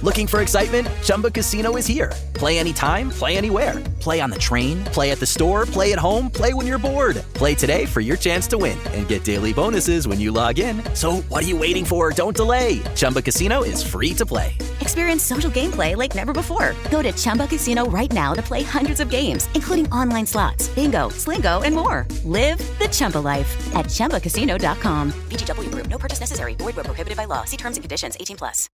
Looking for excitement? Chumba Casino is here. Play anytime, play anywhere. Play on the train, play at the store, play at home, play when you're bored. Play today for your chance to win and get daily bonuses when you log in. So what are you waiting for? Don't delay. Chumba Casino is free to play. Experience social gameplay like never before. Go to Chumba Casino right now to play hundreds of games, including online slots, bingo, Slingo, and more. Live the Chumba life at ChumbaCasino.com. VGW Group. No purchase necessary. Void where prohibited by law. See terms and conditions. 18+.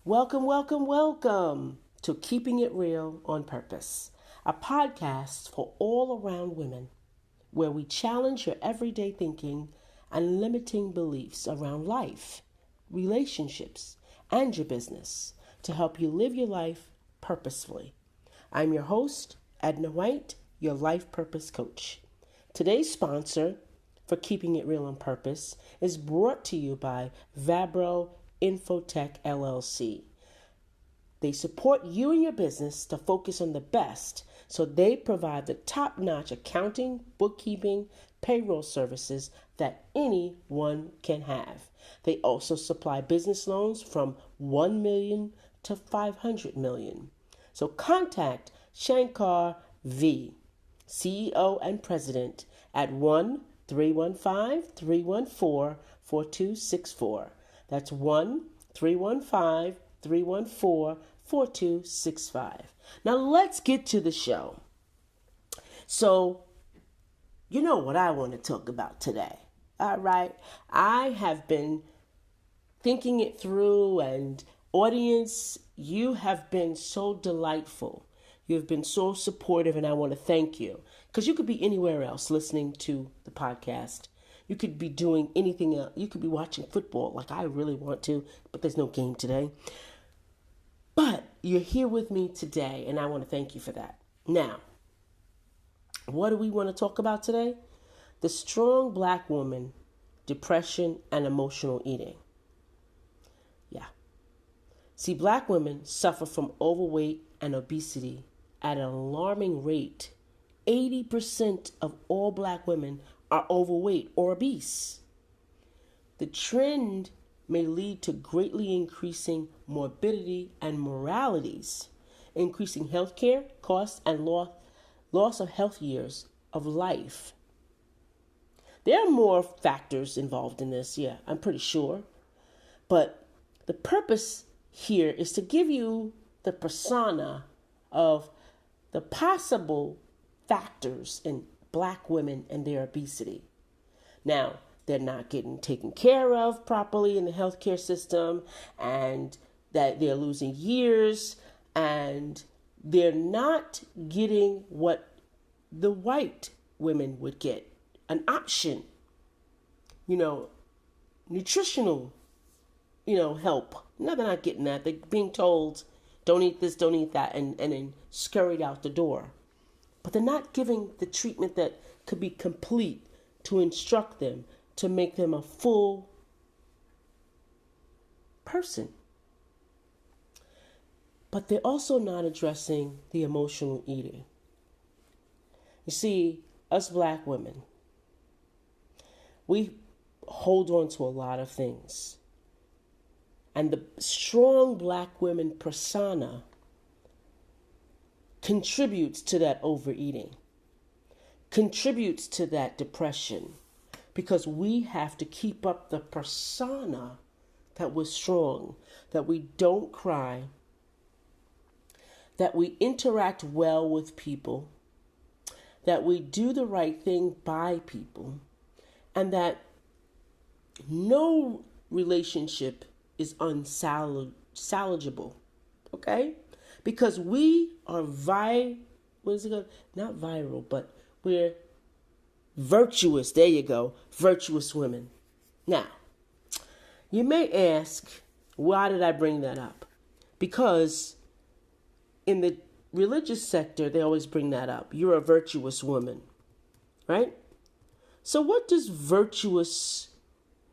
Welcome, welcome, welcome to Keeping It Real on Purpose, a podcast for all-around women, where we challenge your everyday thinking and limiting beliefs around life, relationships, and your business to help you live your life purposefully. I'm your host, Edna White, your life purpose coach. Today's sponsor for Keeping It Real on Purpose is brought to you by Vabro Infotech LLC. They support you and your business to focus on the best, so they provide the top-notch accounting, bookkeeping, payroll services that anyone can have. They also supply business loans from $1 million to $500 million. So contact Shankar V, CEO and President, at 1-315-314-4264. That's 1-315-314-4265. Now let's get to the show. So, you know what I want to talk about today. All right. I have been thinking it through, and audience, you have been so delightful. You've been so supportive, and I want to thank you. Because you could be anywhere else listening to the podcast. You could be doing anything else. You could be watching football like I really want to, but there's no game today. But you're here with me today, and I want to thank you for that. Now, what do we want to talk about today? The strong Black woman, depression, and emotional eating. Yeah. See, Black women suffer from overweight and obesity at an alarming rate. 80% of all Black women are overweight or obese. The trend may lead to greatly increasing morbidity and mortalities, increasing healthcare costs and loss of health years of life. There are more factors involved in this, yeah, I'm pretty sure. But the purpose here is to give you the persona of the possible factors in Black women and their obesity. Now, they're not getting taken care of properly in the healthcare system, and that they're losing years, and they're not getting what the white women would get, an option, nutritional, help. No, they're not getting that. They're being told, don't eat this, don't eat that, and then scurried out the door. But they're not giving the treatment that could be complete to instruct them, to make them a full person. But they're also not addressing the emotional eating. You see, us Black women, we hold on to a lot of things. And the strong Black women persona contributes to that overeating, contributes to that depression, because we have to keep up the persona that we're strong, that we don't cry, that we interact well with people, that we do the right thing by people, and that no relationship is unsalvageable, okay? Because we are not viral, but we're virtuous. There you go. Virtuous women. Now, you may ask, why did I bring that up? Because in the religious sector, they always bring that up. You're a virtuous woman, right? So what does virtuous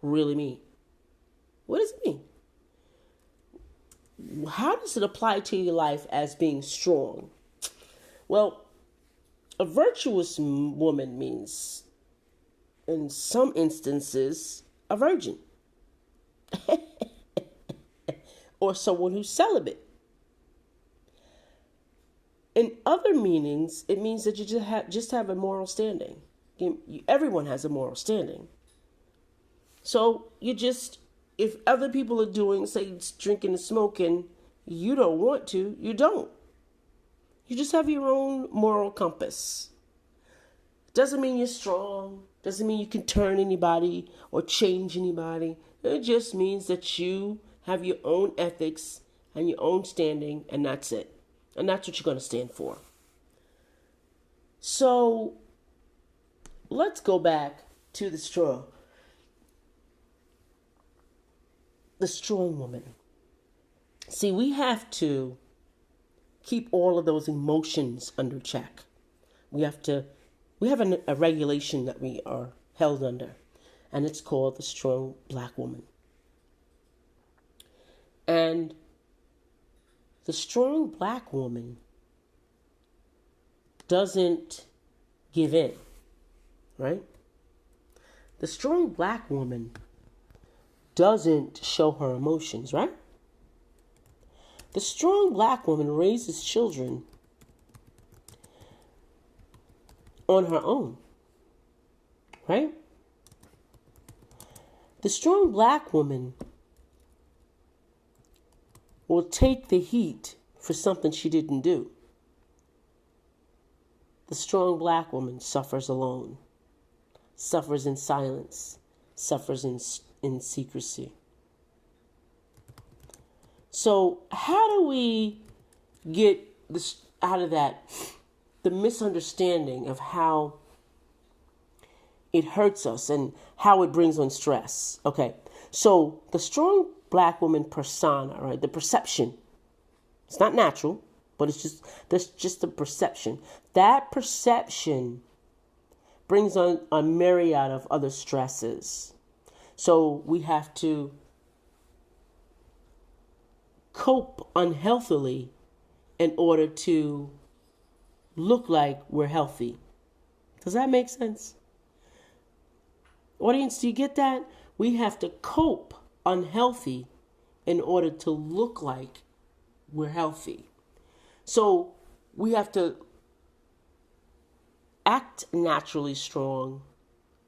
really mean? What does it mean? How does it apply to your life as being strong? Well, a virtuous woman means, in some instances, a virgin. or someone who's celibate. In other meanings, it means that you just have a moral standing. Everyone has a moral standing. So if other people are doing, say, drinking and smoking, you don't want to, you don't. You just have your own moral compass. Doesn't mean you're strong. Doesn't mean you can turn anybody or change anybody. It just means that you have your own ethics and your own standing, and that's it. And that's what you're going to stand for. So let's go back to the strong woman. See, we have to keep all of those emotions under check. We have a regulation that we are held under, and it's called the strong black woman. And the strong black woman doesn't give in, right? The strong black woman doesn't show her emotions, right? The strong black woman raises children on her own, right? The strong black woman will take the heat for something she didn't do. The strong black woman suffers alone, suffers in silence, suffers in secrecy. So how do we get this out of that, the misunderstanding of how it hurts us and how it brings on stress? Okay, so the strong black woman persona, right? The perception. It's not natural, but that's just the perception. That perception brings on a myriad of other stresses. So we have to cope unhealthily in order to look like we're healthy. Does that make sense? Audience, do you get that? We have to cope unhealthy in order to look like we're healthy. So we have to act naturally strong.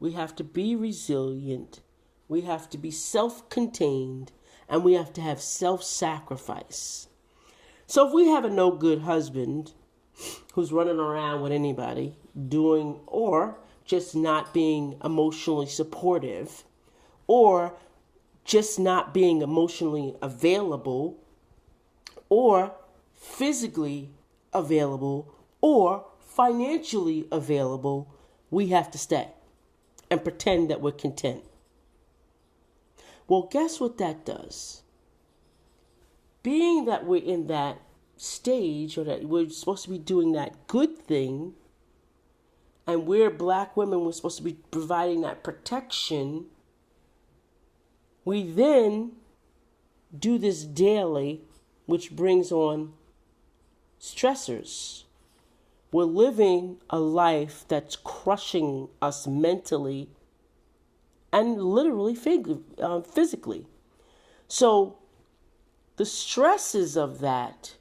We have to be resilient. We have to be self-contained. And we have to have self-sacrifice. So if we have a no good husband who's running around with anybody, doing or just not being emotionally supportive, or just not being emotionally available, or physically available, or financially available, we have to stay and pretend that we're content. Well, guess what that does? Being that we're in that stage, or that we're supposed to be doing that good thing, and we're black women, we're supposed to be providing that protection, we then do this daily, which brings on stressors. We're living a life that's crushing us mentally and literally physically. So the stresses of that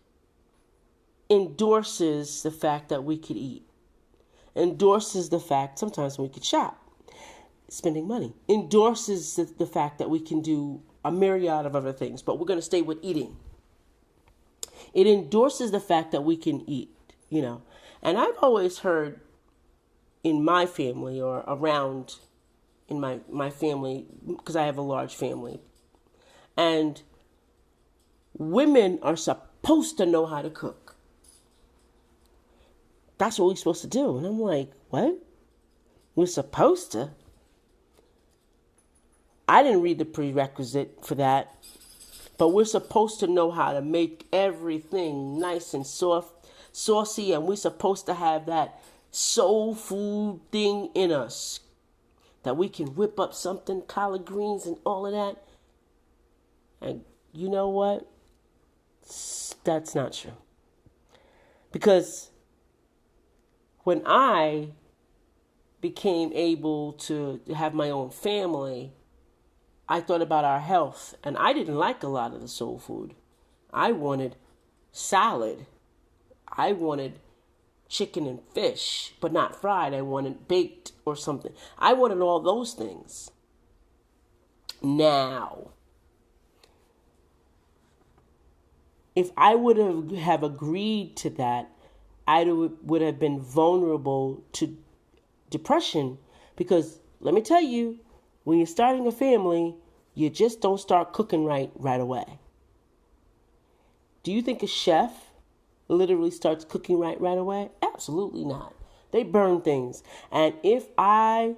endorses the fact that we could eat, endorses the fact sometimes we could shop, spending money, endorses the fact that we can do a myriad of other things, but we're going to stay with eating. It endorses the fact that we can eat, And I've always heard in my family or around in my family, because I have a large family, and women are supposed to know how to cook. That's what we're supposed to do. And I'm like, what? We're supposed to? I didn't read the prerequisite for that, but we're supposed to know how to make everything nice and saucy, and we're supposed to have that soul food thing in us, that we can whip up something, collard greens and all of that. And you know what? That's not true. Because when I became able to have my own family, I thought about our health, and I didn't like a lot of the soul food. I wanted salad. I wanted chicken and fish, but not fried. I wanted baked or something. I wanted all those things. Now, if I would have agreed to that, I would have been vulnerable to depression, because let me tell you, when you're starting a family, you just don't start cooking right away. Do you think a chef literally starts cooking right away? Absolutely not. They burn things. And if I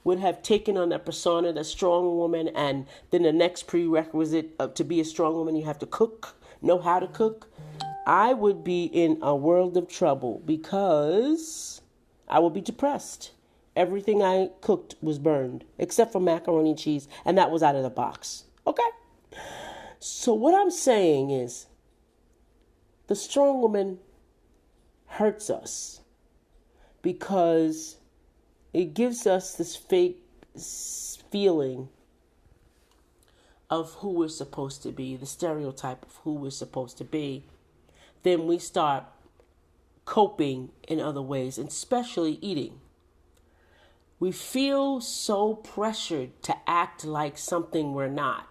would have taken on that persona, that strong woman, and then the next prerequisite to be a strong woman, you have to cook, know how to cook, I would be in a world of trouble, because I would be depressed. Everything I cooked was burned, except for macaroni and cheese, and that was out of the box. Okay? So what I'm saying is, the strong woman hurts us because it gives us this fake feeling of who we're supposed to be, the stereotype of who we're supposed to be. Then we start coping in other ways, and especially eating. We feel so pressured to act like something we're not,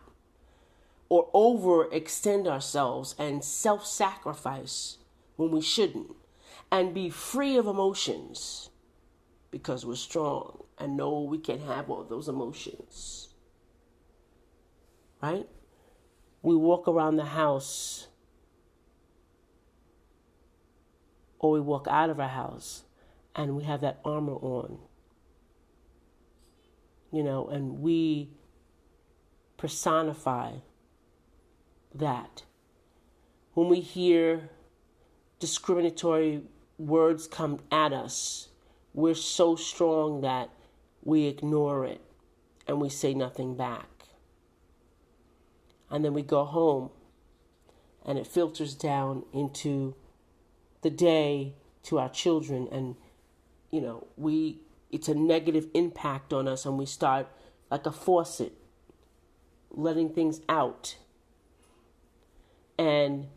or overextend ourselves and self-sacrifice when we shouldn't, and be free of emotions because we're strong and know we can have all those emotions. Right? We walk around the house, or we walk out of our house, and we have that armor on. And we personify that. When we hear discriminatory words come at us, we're so strong that we ignore it and we say nothing back. And then we go home and it filters down into the day to our children, and it's a negative impact on us, and we start like a faucet letting things out, and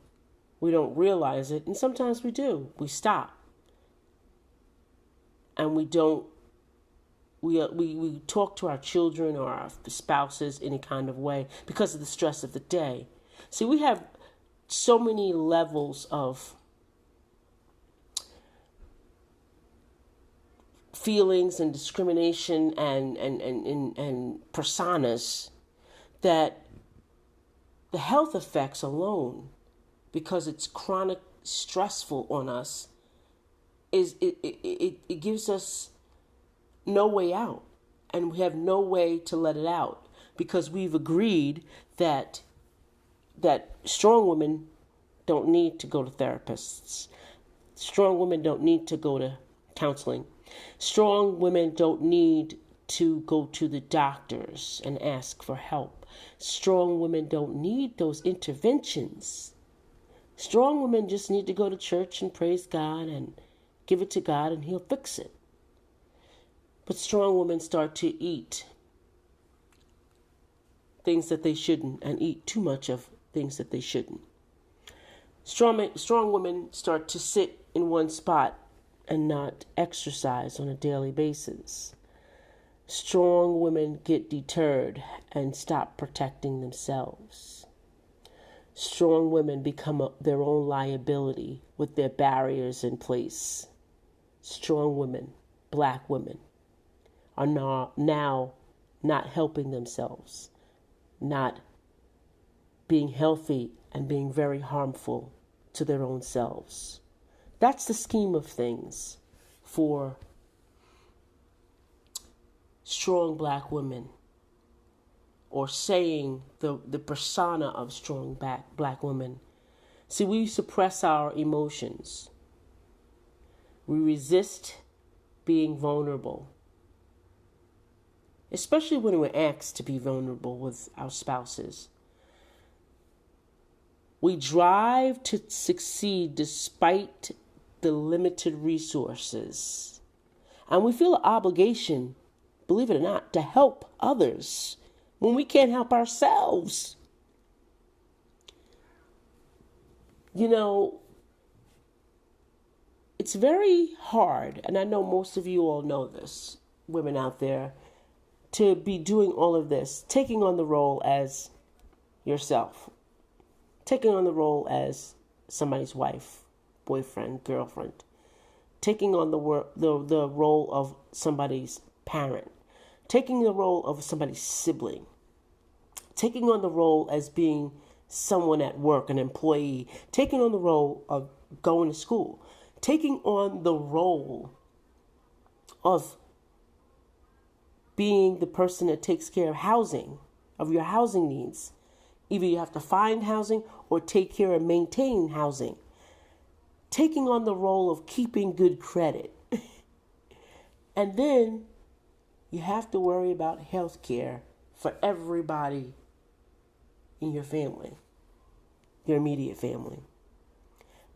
we don't realize it, and sometimes we do. We stop, and we talk to our children or our spouses any kind of way because of the stress of the day. See, we have so many levels of feelings and discrimination and personas, that the health effects alone, because it's chronic stressful on us, it gives us no way out, and we have no way to let it out, because we've agreed that strong women don't need to go to therapists. Strong women don't need to go to counseling. Strong women don't need to go to the doctors and ask for help. Strong women don't need those interventions. Strong women just need to go to church and praise God and give it to God, and He'll fix it. But strong women start to eat things that they shouldn't, and eat too much of things that they shouldn't. Strong women start to sit in one spot and not exercise on a daily basis. Strong women get deterred and stop protecting themselves. Strong women become their own liability with their barriers in place. Strong women, Black women, are now not helping themselves, not being healthy, and being very harmful to their own selves. That's the scheme of things for strong Black women, or saying the persona of strong Black women. See, we suppress our emotions. We resist being vulnerable, especially when we're asked to be vulnerable with our spouses. We drive to succeed despite the limited resources. And we feel an obligation, believe it or not, to help others when we can't help ourselves? You know, it's very hard, and I know most of you all know this, women out there, to be doing all of this, taking on the role as yourself, taking on the role as somebody's wife, boyfriend, girlfriend, taking on the role of somebody's parent, taking the role of somebody's sibling, taking on the role as being someone at work, an employee, taking on the role of going to school, taking on the role of being the person that takes care of housing, of your housing needs. Either you have to find housing or take care and maintain housing. Taking on the role of keeping good credit. And then you have to worry about health care for everybody in your family, your immediate family.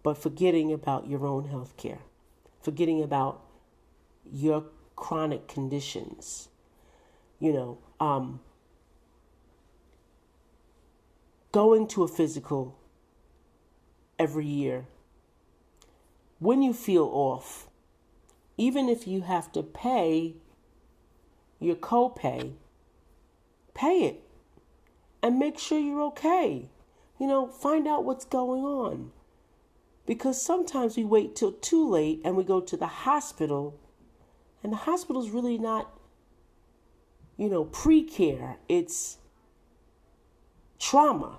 But forgetting about your own health care, forgetting about your chronic conditions, going to a physical every year. When you feel off, even if you have to pay your copay, pay it and make sure you're okay. Find out what's going on. Because sometimes we wait till too late and we go to the hospital, and the hospital's really not, pre-care. It's trauma.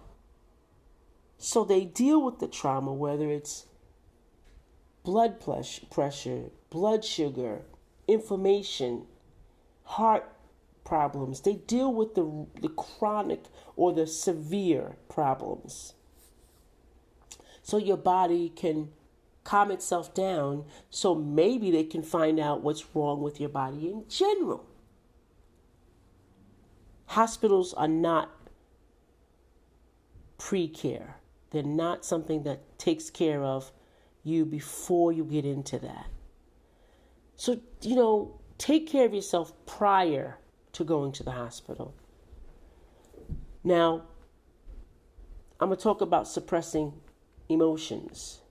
So they deal with the trauma, whether it's blood pressure, blood sugar, inflammation, heart problems. They deal with the chronic or the severe problems. So your body can calm itself down, so maybe they can find out what's wrong with your body in general. Hospitals are not pre-care. They're not something that takes care of you before you get into that. So, take care of yourself prior to going to the hospital. Now, I'm going to talk about suppressing emotions.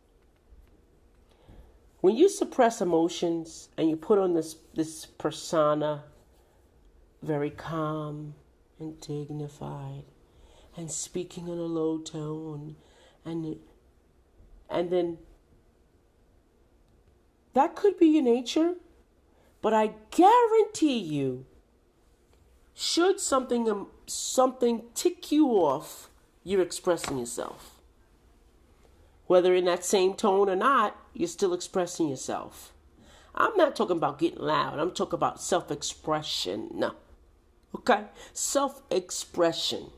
When you suppress emotions and you put on this persona, very calm and dignified and speaking in a low tone, and then that could be your nature, but I guarantee you, should something tick you off, you're expressing yourself. Whether in that same tone or not, you're still expressing yourself. I'm not talking about getting loud. I'm talking about self-expression. Okay? Self-expression.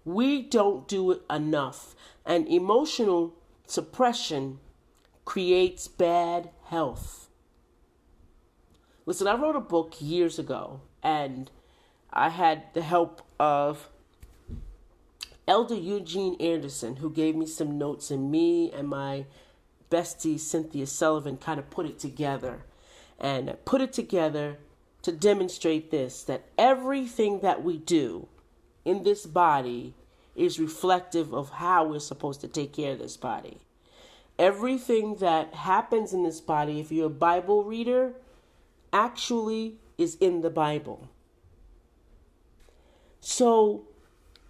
We don't do it enough. And emotional suppression creates bad health. Listen, I wrote a book years ago, and I had the help of Elder Eugene Anderson, who gave me some notes, and me and my bestie Cynthia Sullivan kind of put it together. And I put it together to demonstrate this, that everything that we do in this body is reflective of how we're supposed to take care of this body. Everything that happens in this body, if you're a Bible reader, actually is in the Bible. So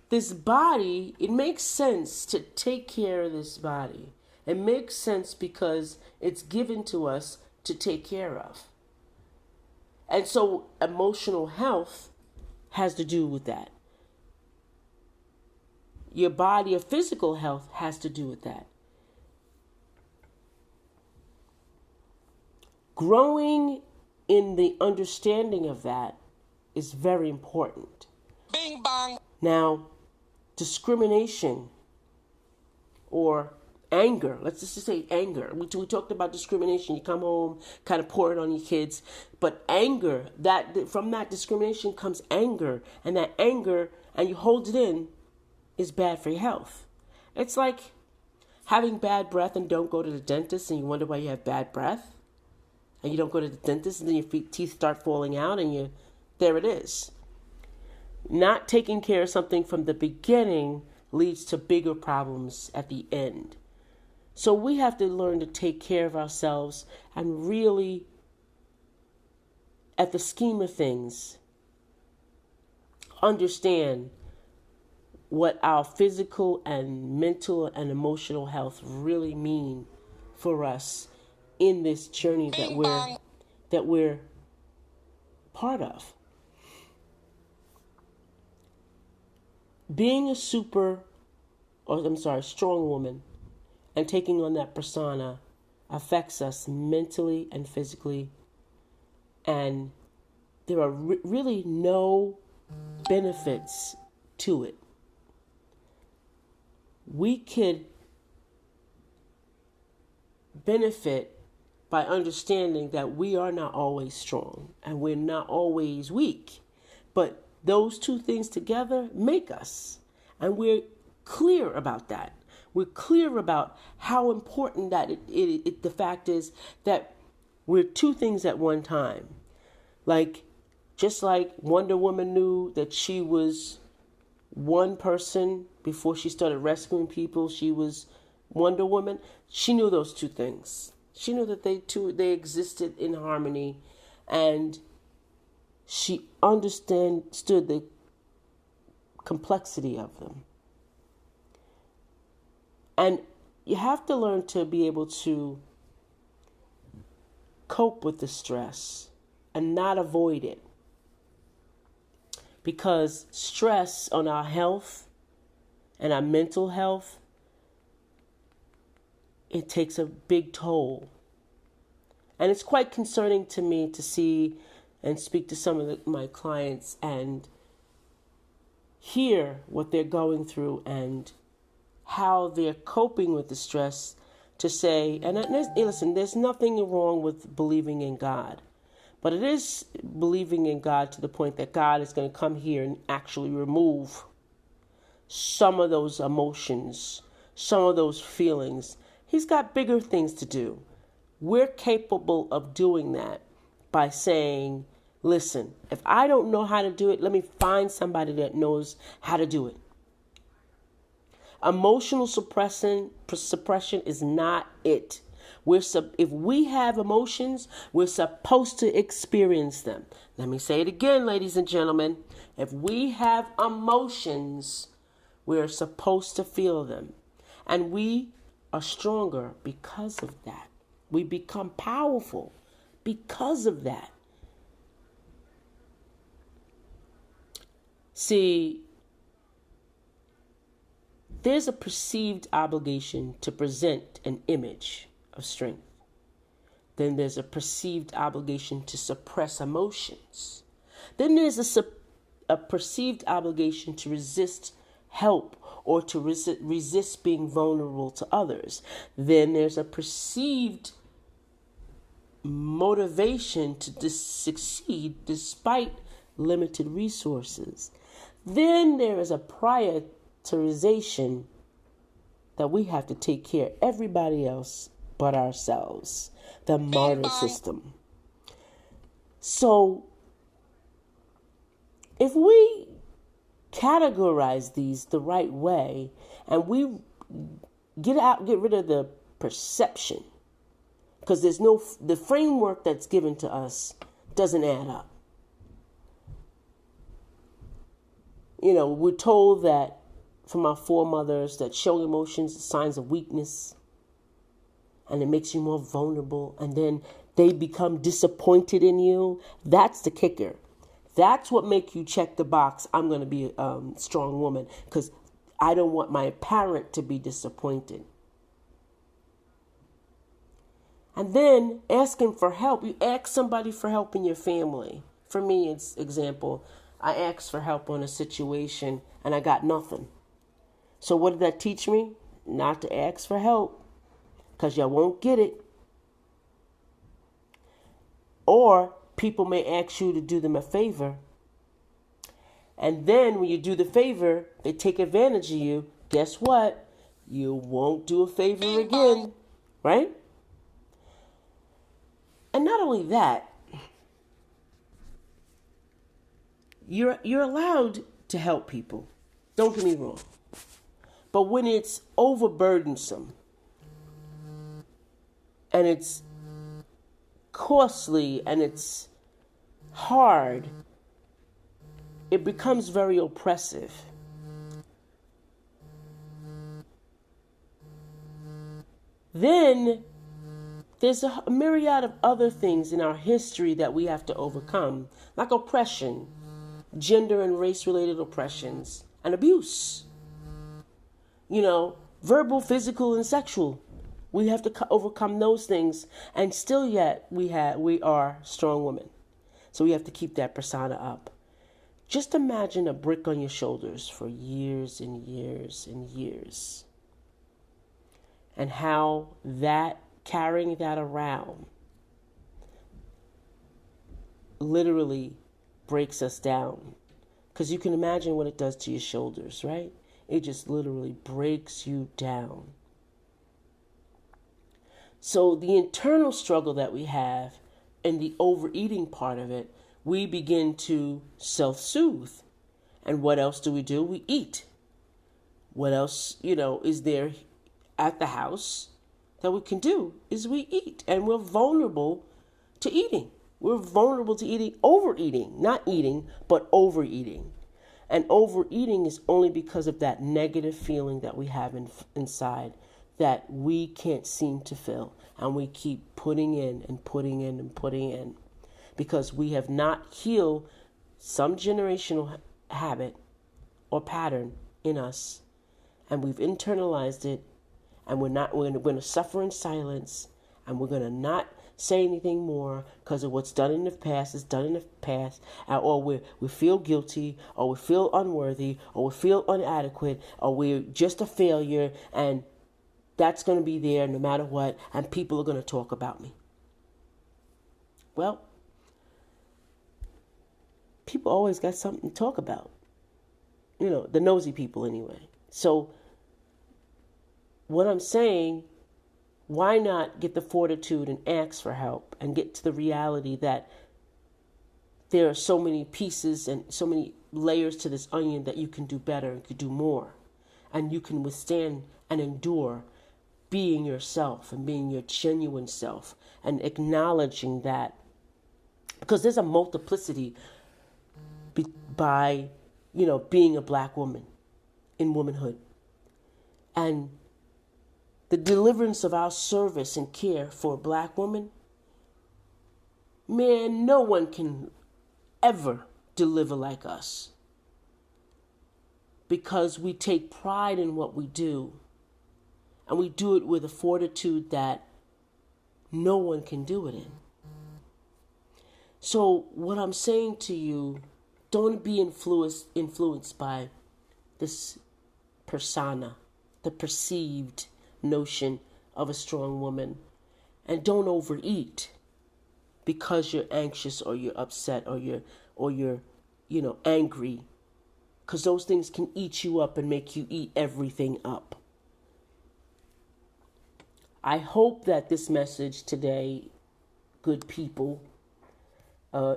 this body, it makes sense to take care of this body. It makes sense because it's given to us to take care of. And so emotional health has to do with that. Your body, your physical health has to do with that. Growing in the understanding of that is very important. Bing bong. Now, discrimination or anger, let's just say anger. We talked about discrimination. You come home, kind of pour it on your kids. But anger, from that discrimination comes anger. And that anger, and you hold it in, is bad for your health. It's like having bad breath and don't go to the dentist, and you wonder why you have bad breath. And you don't go to the dentist, and then your teeth start falling out, and there it is. Not taking care of something from the beginning leads to bigger problems at the end. So we have to learn to take care of ourselves and really, at the scheme of things, understand what our physical and mental and emotional health really mean for us in this journey that we're part of. Being a strong woman and taking on that persona affects us mentally and physically, and there are really no benefits to it. We could benefit by understanding that we are not always strong and we're not always weak, but those two things together make us, and we're clear about that. We're clear about how important that the fact is that we're two things at one time. Just like Wonder Woman knew that she was one person before she started rescuing people, she was Wonder Woman. She knew those two things. She knew that they existed in harmony, and she understood the complexity of them. And you have to learn to be able to cope with the stress and not avoid it. Because stress on our health and our mental health, it takes a big toll. And it's quite concerning to me to see and speak to some of my clients and hear what they're going through and how they're coping with the stress, to say, and listen, there's nothing wrong with believing in God, but it is believing in God to the point that God is going to come here and actually remove some of those emotions, some of those feelings. He's got bigger things to do. We're capable of doing that by saying, listen, if I don't know how to do it, let me find somebody that knows how to do it. Emotional suppression is not it. If we have emotions, we're supposed to experience them. Let me say it again, ladies and gentlemen. If we have emotions, we're supposed to feel them. And we are stronger because of that. We become powerful because of that. See, there's a perceived obligation to present an image of strength. Then there's a perceived obligation to suppress emotions. Then there's a perceived obligation to resist help or to resist being vulnerable to others. Then there's a perceived motivation to succeed despite limited resources. Then there is a prioritization that we have to take care of everybody else but ourselves. The martyr system. So if we categorize these the right way and we get rid of the perception, because the framework that's given to us doesn't add up. We're told that from our foremothers that showing emotions is signs of weakness, and it makes you more vulnerable, and then they become disappointed in you. That's the kicker. That's what makes you check the box. I'm going to be a strong woman because I don't want my parent to be disappointed. And then asking for help. You ask somebody for help in your family. For me, it's example. I asked for help on a situation and I got nothing. So what did that teach me? Not to ask for help, because you won't get it. Or people may ask you to do them a favor. And then when you do the favor, they take advantage of you. Guess what? You won't do a favor again, right? And not only that, you're allowed to help people. Don't get me wrong. But when it's overburdensome and it's costly and it's hard, it becomes very oppressive. Then there's a myriad of other things in our history that we have to overcome, like oppression, gender and race-related oppressions, and abuse. Verbal, physical, and sexual. We have to overcome those things, and still yet we are strong women. So we have to keep that persona up. Just imagine a brick on your shoulders for years and years and years. And how carrying that around literally breaks us down. Because you can imagine what it does to your shoulders, right? It just literally breaks you down. So the internal struggle that we have and the overeating part of it, we begin to self-soothe. And what else do? We eat. What else, is there at the house that we can do is we eat. And we're vulnerable to eating. We're vulnerable to overeating, not eating, but overeating. And overeating is only because of that negative feeling that we have inside that we can't seem to fill. And we keep putting in and putting in and putting in because we have not healed some generational habit or pattern in us. And we've internalized it. And we're going to suffer in silence. And we're going to not say anything more because of what's done in the past is done in the past, or we feel guilty, or we feel unworthy, or we feel inadequate, or we're just a failure, and that's going to be there no matter what, and people are going to talk about me. Well, people always got something to talk about. The nosy people anyway. So what I'm saying, why not get the fortitude and ask for help and get to the reality that there are so many pieces and so many layers to this onion that you can do better and could do more. And you can withstand and endure being yourself and being your genuine self and acknowledging that. Because there's a multiplicity by, being a black woman in womanhood. And the deliverance of our service and care for a black woman, man, no one can ever deliver like us. Because we take pride in what we do. And we do it with a fortitude that no one can do it in. So what I'm saying to you, don't be influenced by this persona, the perceived notion of a strong woman, and don't overeat because you're anxious or you're upset or you're angry, because those things can eat you up and make you eat everything up. I hope that this message today, good people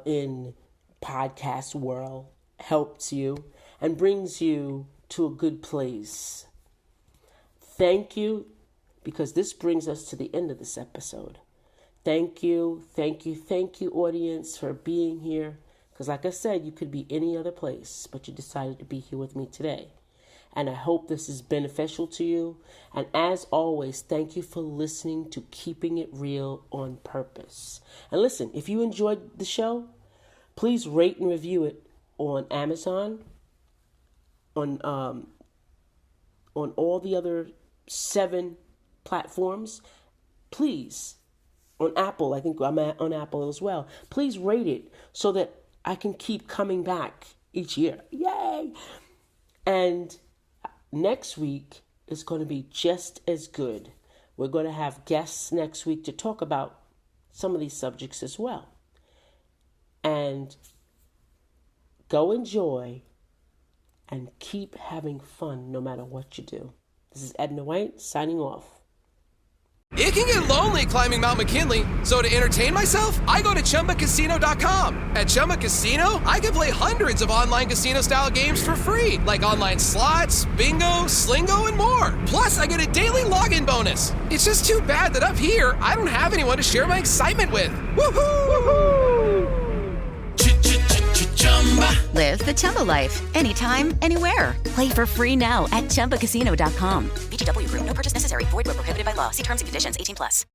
in podcast world, helps you and brings you to a good place. Thank you, because this brings us to the end of this episode. Thank you, audience, for being here. Because like I said, you could be any other place, but you decided to be here with me today. And I hope this is beneficial to you. And as always, thank you for listening to Keeping It Real on Purpose. And listen, if you enjoyed the show, please rate and review it on Amazon, on all the other 7 platforms. Please, on Apple, I think I'm on Apple as well. Please rate it so that I can keep coming back each year. Yay! And next week is going to be just as good. We're going to have guests next week to talk about some of these subjects as well. And go enjoy and keep having fun no matter what you do. This is Edna White signing off. It can get lonely climbing Mount McKinley, so to entertain myself, I go to ChumbaCasino.com. At Chumba Casino, I can play hundreds of online casino-style games for free, like online slots, bingo, Slingo, and more. Plus, I get a daily login bonus. It's just too bad that up here, I don't have anyone to share my excitement with. Woohoo! Live the Chumba life. Anytime, anywhere. Play for free now at ChumbaCasino.com. VGW Group. No purchase necessary. Void where prohibited by law. See terms and conditions. 18+.